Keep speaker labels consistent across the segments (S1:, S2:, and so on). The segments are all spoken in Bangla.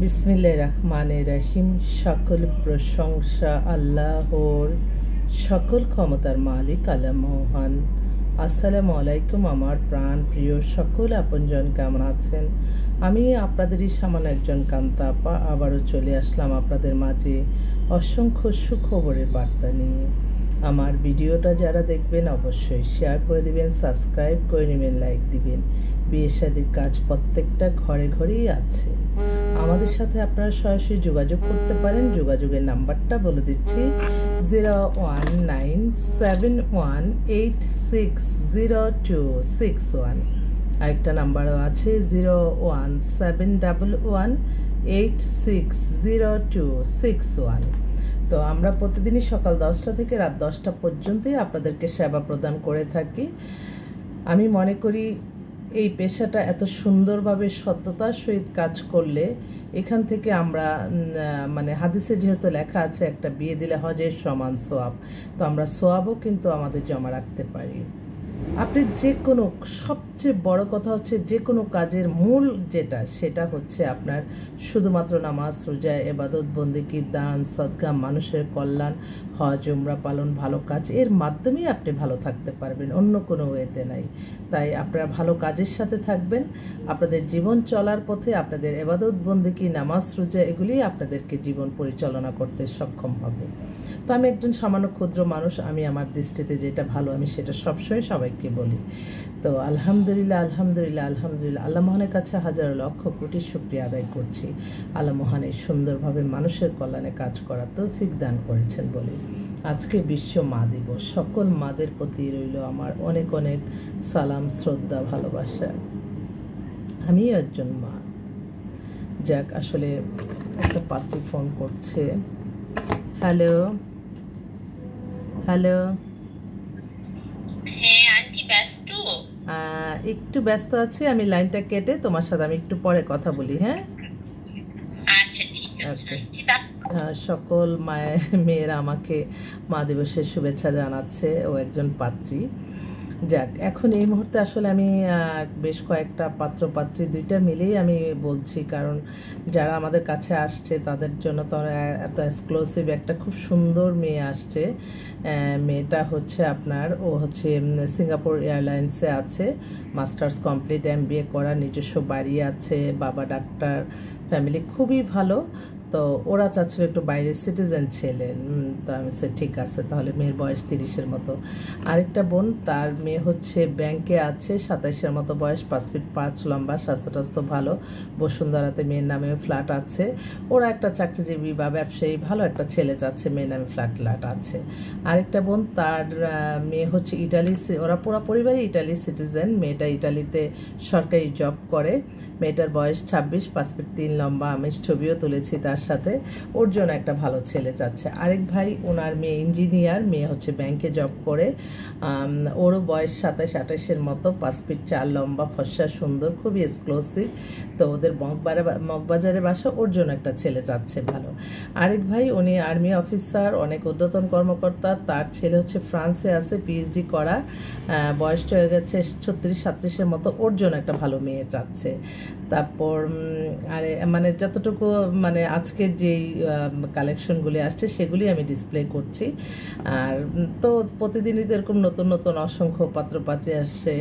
S1: বিসমিল্লাহির রহমানির রহিম। সকল প্রশংসা আল্লাহর, সকল ক্ষমতার মালিক আল্লাহ মহান। আসসালামু আলাইকুম আমার প্রাণ প্রিয় সকল আপনজন, কেমন আছেন? আমি আপনাদেরই সামান্য একজন কান্তা আপা আবারও চলে আসলাম আপনাদের মাঝে অসংখ্য সুখবরের বার্তা নিয়ে। আমার ভিডিওটা যারা দেখবেন অবশ্যই শেয়ার করে দিবেন, সাবস্ক্রাইব করে নেবেন, লাইক দিবেন। বিয়ে শাদীর কাজ প্রত্যেকটা ঘরে ঘরেই আছে। আমাদের সাথে আপনারা সরাসরি যোগাযোগ করতে পারেন। যোগাযোগের নাম্বারটা বলে দিচ্ছি 01971860261। আরেকটা নাম্বারও আছে 01711860261। তো আমরা প্রতিদিনই সকাল 10টা থেকে রাত 10টা পর্যন্তই আপনাদেরকে সেবা প্রদান করে থাকি। আমি মনে করি এই পেশাটা এত সুন্দরভাবে সততার সহিত কাজ করলে এখান থেকে আমরা মানে হাদিসে যেহেতু লেখা আছে একটা বিয়ে দিলে হজের সমান সোয়াব, তো আমরা সোয়াবও কিন্তু আমাদের জমা রাখতে পারি। আপনি যে কোনো, সবচেয়ে বড় কথা হচ্ছে যে কোনো কাজের মূল যেটা, সেটা হচ্ছে আপনার শুধুমাত্র নামাজ, রোজা, ইবাদত, বন্দেগী, দান, সদকা, মানুষের কল্যাণ, হজ, উমরা পালন, ভালো কাজ, এর মাধ্যমেই আপনি ভালো থাকতে পারবেন, অন্য কোনো ওয়েতে নাই। তাই আপনারা ভালো কাজের সাথে থাকবেন। আপনাদের জীবন চলার পথে আপনাদের ইবাদত, বন্দেগী, নামাজ, রোজা এগুলি আপনাদেরকে জীবন পরিচালনা করতে সক্ষম হবে। তো আমি একজন সামান্য ক্ষুদ্র মানুষ, আমি আমার দৃষ্টিতে যেটা ভালো আমি সেটা সবসময় সবাইকে বলি। তো আলহামদুলিল্লাহ আলহামদুলিল্লাহ আলহামদুলিল্লাহ, আল্লাহ মহানের কাছে হাজারো লক্ষ কোটি শুকরিয়া আদায় করছি। আল্লাহ মহান এই সুন্দরভাবে মানুষের কল্যাণে কাজ করার তৌফিক দান করেছেন বলে আজকে বিশ্ব মা দিবস। সকল মাদের প্রতি রইল আমার অনেক অনেক সালাম, শ্রদ্ধা, ভালোবাসা। আমিও একজন মা। যাক, আসলে একটা পাত্রী ফোন করছে। হ্যালো হ্যালো,
S2: হ্যাঁ আন্টি, ব্যস্ত?
S1: একটু ব্যস্ত আছি, আমি লাইনটা কেটে তোমার সাথে আমি একটু পরে কথা বলি। হ্যাঁ,
S2: আচ্ছা ঠিক আছে।
S1: সকল মেয়েরা আমাকে মা দিবসের শুভেচ্ছা জানাচ্ছে। ও একজন পাত্রী। যাক, এখন এই মুহূর্তে আসলে আমি বেশ কয়েকটা পাত্রপাত্রী দুইটা মিলেই আমি বলছি, কারণ যারা আমাদের কাছে আসছে তাদের জন্য তো এত এক্সক্লুসিভ একটা খুব সুন্দর মেয়ে আসছে। মেয়েটা হচ্ছে আপনার, ও হচ্ছে সিঙ্গাপুর এয়ারলাইন্সে আছে, মাস্টার্স কমপ্লিট, MBA করা, নিজস্ব বাড়ি আছে, বাবা ডাক্তার, ফ্যামিলি খুবই ভালো। তো ওরা চাচ্ছিল একটু বাইরের সিটিজেন ছেলে। তো আমি ঠিক আছে, তাহলে মেয়ের বয়স 30-এর মতো। আরেকটা বোন, তার মেয়ে হচ্ছে ব্যাংকে আছে, 27-এর মতো বয়স, 5 ফিট 5 লম্বা, স্বাস্থ্য ভালো, বসুন্ধরাতে মেয়ের নামে ফ্ল্যাট আছে। ওরা একটা চাকরিজীবী বা ব্যবসায়ী, ভালো একটা ছেলে যাচ্ছে, মেয়ের নামে ফ্ল্যাট আছে। আরেকটা বোন, তার মেয়ে হচ্ছে ইটালি, ওরা পুরো পরিবারই ইটালি সিটিজেন। মেয়েটা ইটালিতে সরকারি জব করে। মেয়েটার বয়স 26, 5 ফিট 3 লম্বা, আমি ছবিও তুলেছি তার সাথে। ওর জন্য একটা ভালো ছেলে চাচ্ছে। আরেক ভাই, ওনার মেয়ে ইঞ্জিনিয়ার, মেয়ে হচ্ছে ব্যাংকে জব করে, ওরও বয়স 27-28-এর মতো, 5 ফিট 4 লম্বা, ফর্সা, সুন্দর, খুবই এক্সক্লুসিভ। তো ওদের মগবাজারে বাসা, ওর জন্য একটা ছেলে চাচ্ছে ভালো। আরেক ভাই, উনি আর্মি অফিসার, অনেক ঊর্ধ্বতন কর্মকর্তা, তার ছেলে হচ্ছে ফ্রান্সে আছে, PhD করা, বয়সটা হয়ে গেছে 36-37-এর মতো, ওর জন্য একটা ভালো মেয়ে চাচ্ছে। তারপর আরে মানে যতটুকু মানে আজকের যেই কালেকশনগুলি আসছে সেগুলি আমি ডিসপ্লে করছি। আর তো প্রতিদিনই তো এরকম নতুন নতুন অসংখ্য পাত্রপাত্রী আসছে।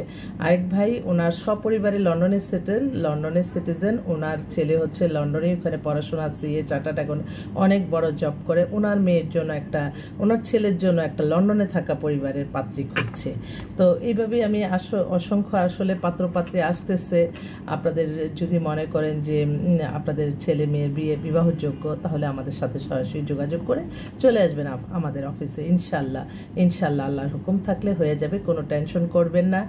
S1: আরেক ভাই, ওনার সপরিবারে লন্ডনে সেটেল, লন্ডনের সিটিজেন, ওনার ছেলে হচ্ছে লন্ডনে, ওখানে পড়াশোনা, CA চার্টার্ড, এখন অনেক বড় জব করে। ওনার মেয়ের জন্য একটা, ওনার ছেলের জন্য একটা লন্ডনে থাকা পরিবারের পাত্রী খুঁজছে। তো এইভাবেই আমি অসংখ্য আসলে পাত্রপাত্রী আসতেছে। আপনাদের যদি মনে করেন যে আপনাদের ছেলে মেয়ের বিবাহযোগ্য, তাহলে আমাদের সাথে সরাসরি যোগাযোগ করে চলে আসবেন আমাদের অফিসে। ইনশাল্লাহ ইনশাল্লাহ আল্লাহর হুকুম থাকলে হয়ে যাবে, কোনো টেনশন করবেন না।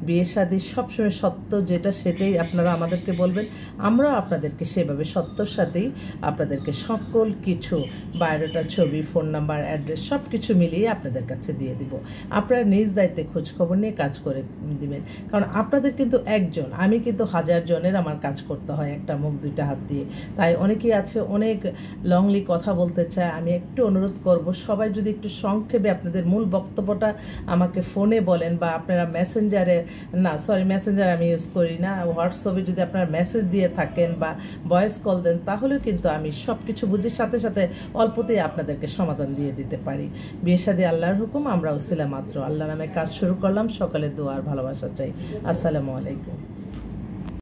S1: বিয়ে শাদী সবসময় সত্য যেটা সেটাই আপনারা আমাদেরকে বলবেন, আমরাও আপনাদেরকে সেভাবে সত্যর সাথেই আপনাদেরকে সকল কিছু, বায়োডাটা, ছবি, ফোন নাম্বার, অ্যাড্রেস সব কিছু মিলিয়ে আপনাদের কাছে দিয়ে দিব। আপনারা নিজ দায়িত্বে খোঁজখবর নিয়ে কাজ করে দিবেন, কারণ আপনাদের কিন্তু একজন, আমি কিন্তু হাজার জনের আমার কাজ করতে হয়, একটা মুখ দুইটা হাত দিয়ে। তাই অনেকেই আছে অনেক লংলি কথা বলতে চায়, আমি একটু অনুরোধ করব সবাই যদি একটু সংক্ষেপে আপনাদের মূল বক্তব্যটা আমাকে ফোনে বলেন, বা আপনারা মেসেঞ্জারে, না সরি মেসেঞ্জার আমি ইউজ করি না, হোয়াটসঅ্যাপে যদি আপনারা মেসেজ দিয়ে থাকেন বা ভয়েস কল দেন, তাহলেও কিন্তু আমি সব কিছু বুঝির সাথে সাথে অল্পতেই আপনাদেরকে সমাধান দিয়ে দিতে পারি। বিয়ে শাদী আল্লাহর হুকুম, আমরা উসিলা মাত্র। আল্লাহ নামে কাজ শুরু করলাম, সকালে দোয়া আর ভালোবাসা চাই। আসসালামু আলাইকুম।